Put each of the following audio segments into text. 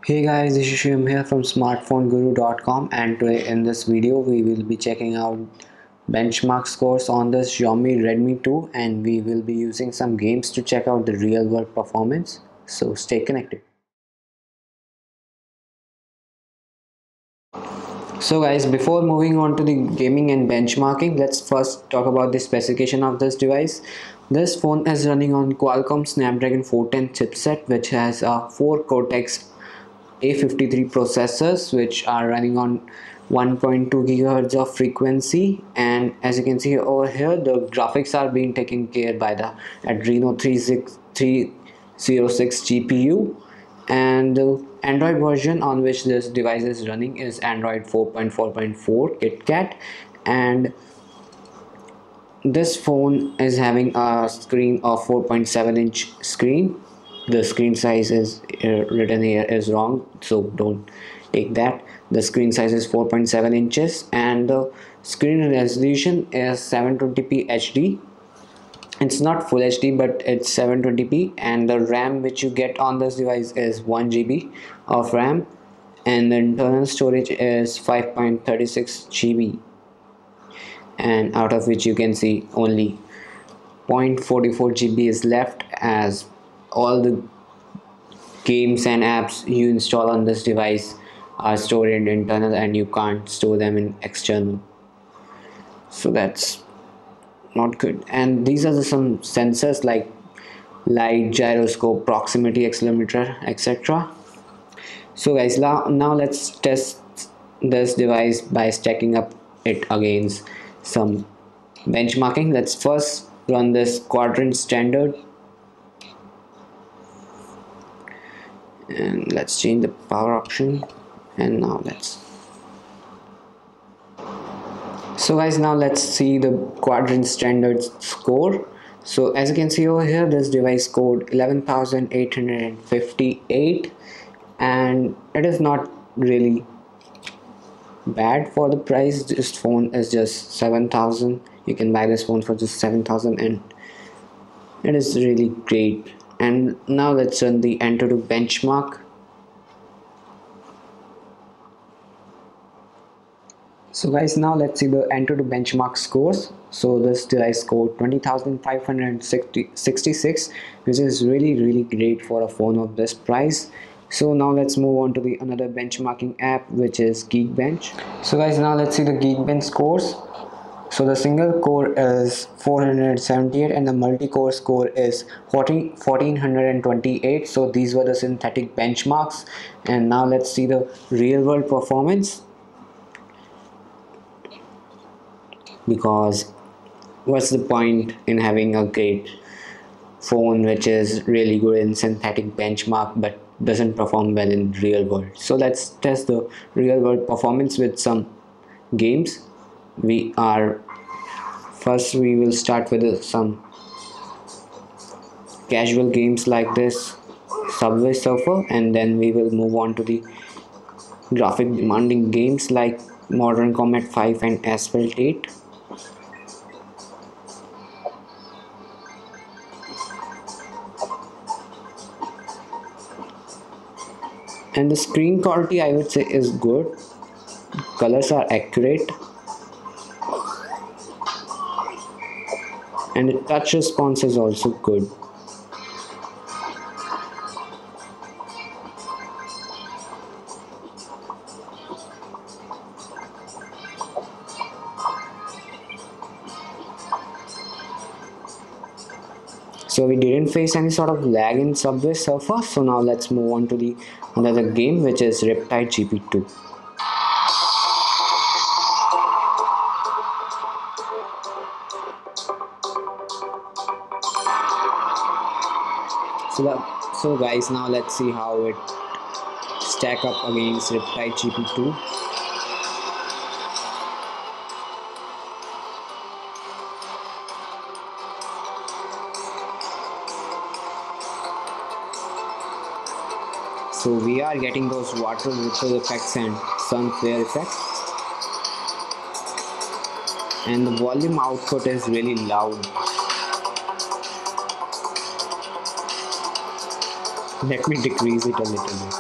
Hey guys, this is Shim here from smartphoneguru.com, and today in this video we will be checking out benchmark scores on this Xiaomi Redmi 2, and we will be using some games to check out the real world performance. So stay connected. So guys, before moving on to the gaming and benchmarking, let's first talk about the specification of this device. This phone is running on Qualcomm Snapdragon 410 chipset, which has a 4 Cortex A53 processors, which are running on 1.2 gigahertz of frequency, and as you can see over here, the graphics are being taken care by the Adreno 306 GPU, and the Android version on which this device is running is Android 4.4.4 KitKat. And this phone is having a screen of 4.7-inch screen. The screen size is written here is wrong, so don't take that. The screen size is 4.7 inches and the screen resolution is 720p HD. It's not full HD, but it's 720p, and the RAM which you get on this device is 1 GB of RAM, and the internal storage is 5.36 GB, and out of which you can see only 0.44 GB is left, as all the games and apps you install on this device are stored in internal and you can't store them in external, so that's not good. And these are some sensors like light, gyroscope, proximity accelerometer, etc. So guys, now let's test this device by stacking up it against some benchmarking. Let's first run this Quadrant Standard, and let's change the power option, and now let's see the Quadrant Standard score. So as you can see over here, this device scored 11,858, and it is not really bad for the price. This phone is just 7,000. You can buy this phone for just 7,000 and it is really great. And now let's run the Antutu benchmark. So guys, now let's see the Antutu benchmark scores. So this device scored 20,566, which is really great for a phone of this price. So now let's move on to the another benchmarking app, which is GeekBench. So guys, now let's see the GeekBench scores. So the single core is 478 and the multi-core score is 1428. So these were the synthetic benchmarks, and now let's see the real world performance. Because what's the point in having a great phone which is really good in synthetic benchmark but doesn't perform well in real world? So let's test the real world performance with some games. We will start with some casual games like this Subway Surfer, and then we will move on to the graphic demanding games like Modern Combat 5 and Asphalt 8. And the screen quality, I would say, is good. Colors are accurate, and the touch response is also good. So we didn't face any sort of lag in Subway Surfer. So now let's move on to the another game, which is RipTide GP 2. So guys, now let's see how it stack up against RipTide GP 2. So we are getting those water ripple effects and sun flare effects, and the volume output is really loud. Let me decrease it a little bit.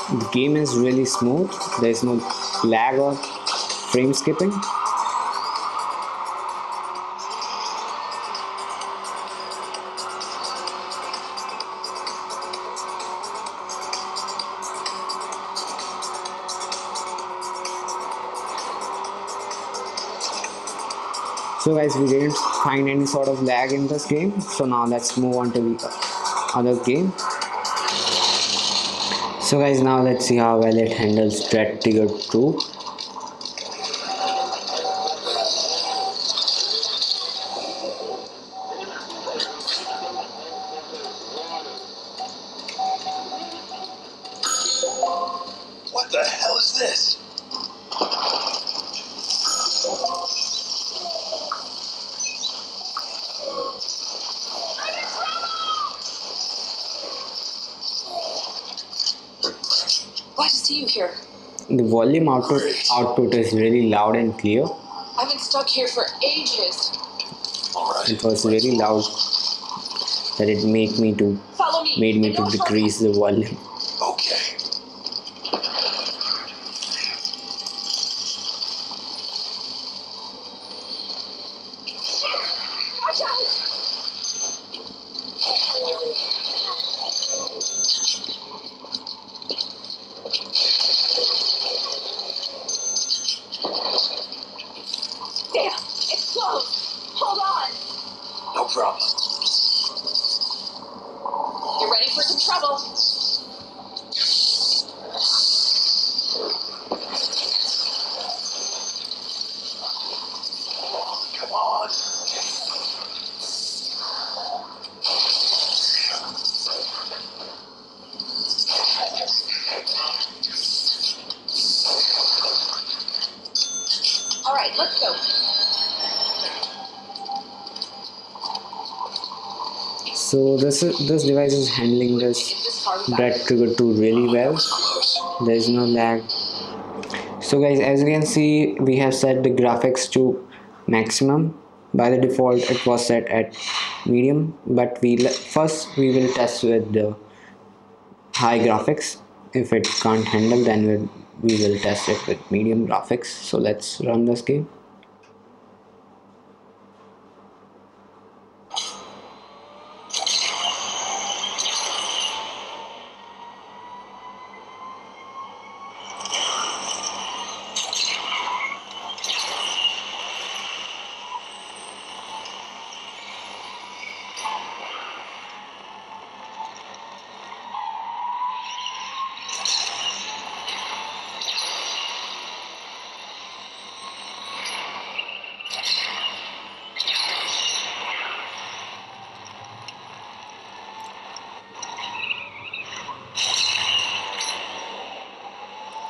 The game is really smooth. There is no lag or frame skipping. So guys, we didn't find any sort of lag in this game. So now let's move on to the other game. So guys, now let's see how well it handles Red Trigger 2. What the hell is this? Glad to see you here. The volume output is really loud and clear. I've been stuck here for ages. Alright. It was really loud that it made me to decrease the volume. Okay. Watch out! Damn, it's close. Hold on. No problem. You're ready for some trouble. Come on. All right, let's go. So this device is handling this Red Trigger 2 really well. There is no lag. So guys, as you can see, we have set the graphics to maximum. By the default, it was set at medium, but first we will test with the high graphics. If it can't handle, then we will test it with medium graphics. So let's run this game.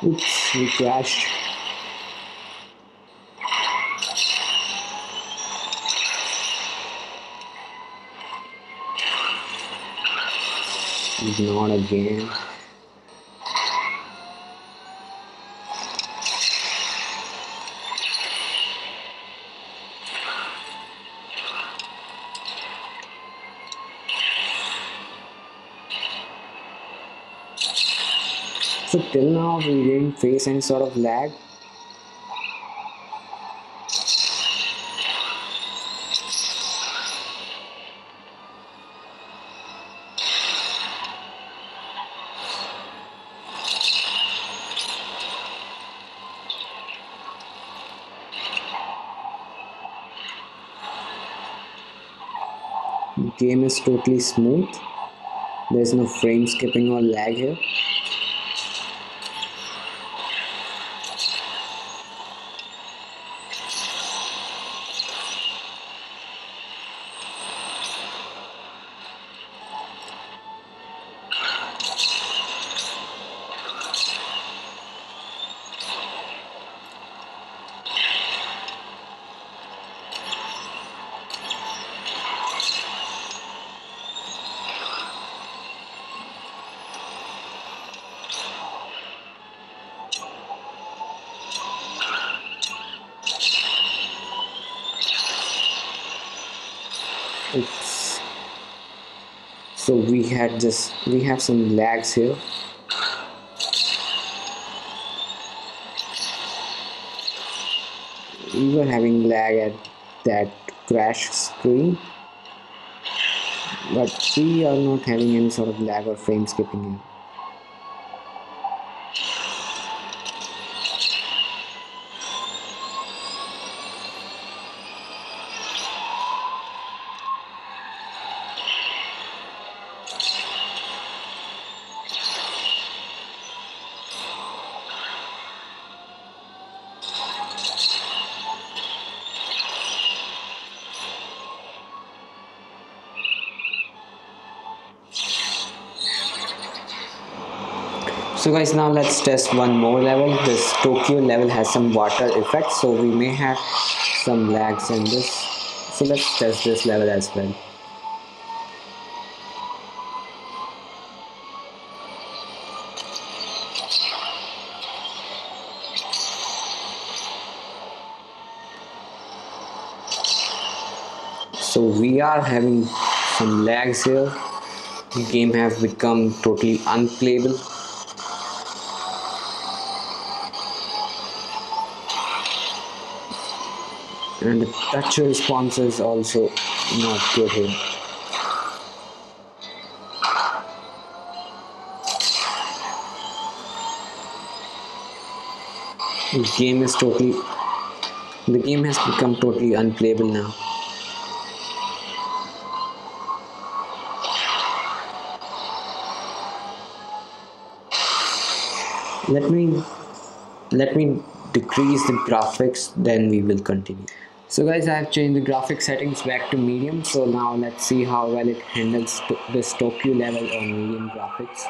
Oops, we crashed. Not again. So till now we didn't face any sort of lag. The game is totally smooth. There's no frame skipping or lag here. Oops. So we have some lags here. we were having lag at that crash screen, but we are not having any sort of lag or frame skipping here. So guys, now let's test one more level. This Tokyo level has some water effect, so we may have some lags in this. So let's test this level as well. So we are having some lags here. The game has become totally unplayable. And the touch response is also not good here. The game has become totally unplayable now. Let me decrease the graphics, then we will continue. So guys, I have changed the graphic settings back to medium. So now let's see how well it handles this Tokyo level on medium graphics.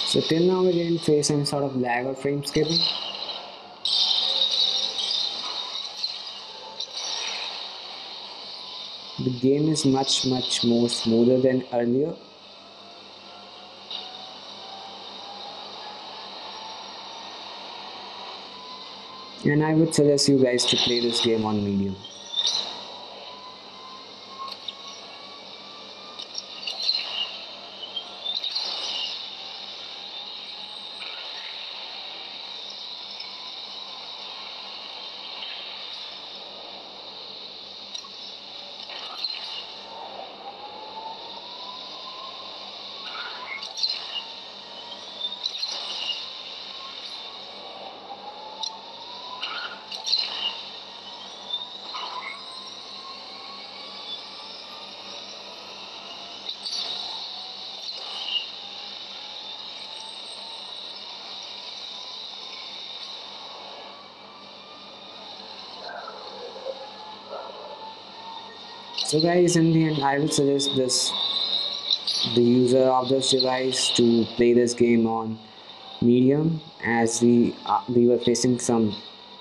So till now we didn't face any sort of lag or frame skipping. The game is much more smoother than earlier. And I would suggest you guys to play this game on medium. So guys, in the end, I would suggest the user of this device to play this game on medium, as we were facing some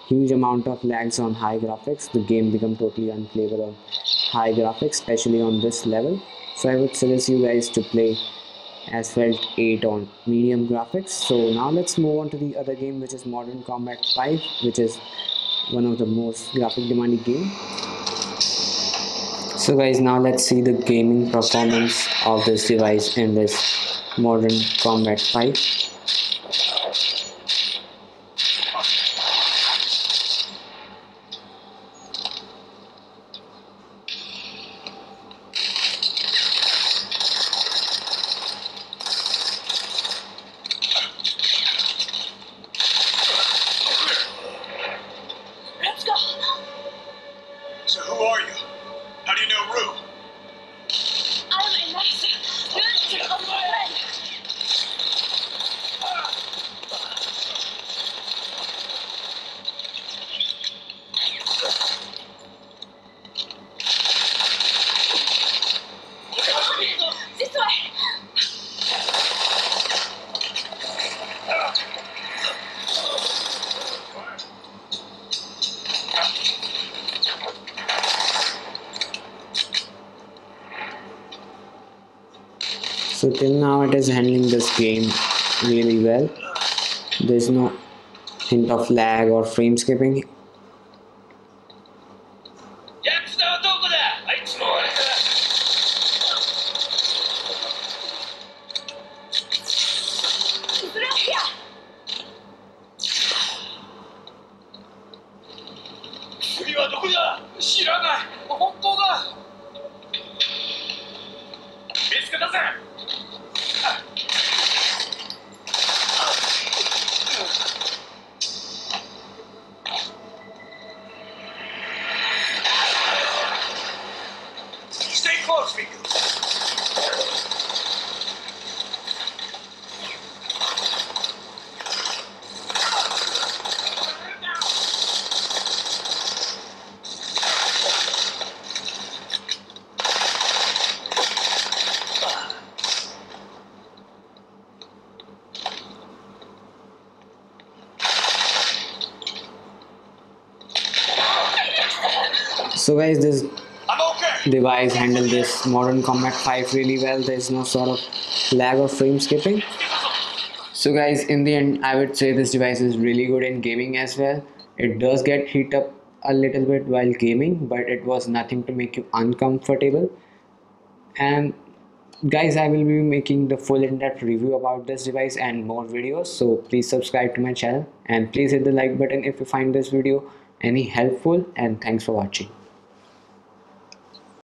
huge amount of lags on high graphics. The game become totally unplayable on high graphics, especially on this level. So I would suggest you guys to play Asphalt 8 on medium graphics. So now let's move on to the other game, which is Modern Combat 5, which is one of the most graphic demanding game. So guys, now let's see the gaming performance of this device in this Modern Combat 5. Let's go. So who are you? How do you know Rue? This way. So till now it is handling this game really well. There's no hint of lag or frame skipping. ヤクザはどこだ。あいつもあれか。それはヒア。薬はどこだ。知らない。本当だ。見つけたぜ。Stay close, Miku. So guys, this I'm okay. device handles this Modern Combat 5 really well. There's no sort of lag or frame skipping. So guys, in the end, I would say this device is really good in gaming as well. It does get heat up a little bit while gaming, but it was nothing to make you uncomfortable. And guys, I will be making the full in-depth review about this device and more videos, so please subscribe to my channel and please hit the like button if you find this video any helpful, and thanks for watching.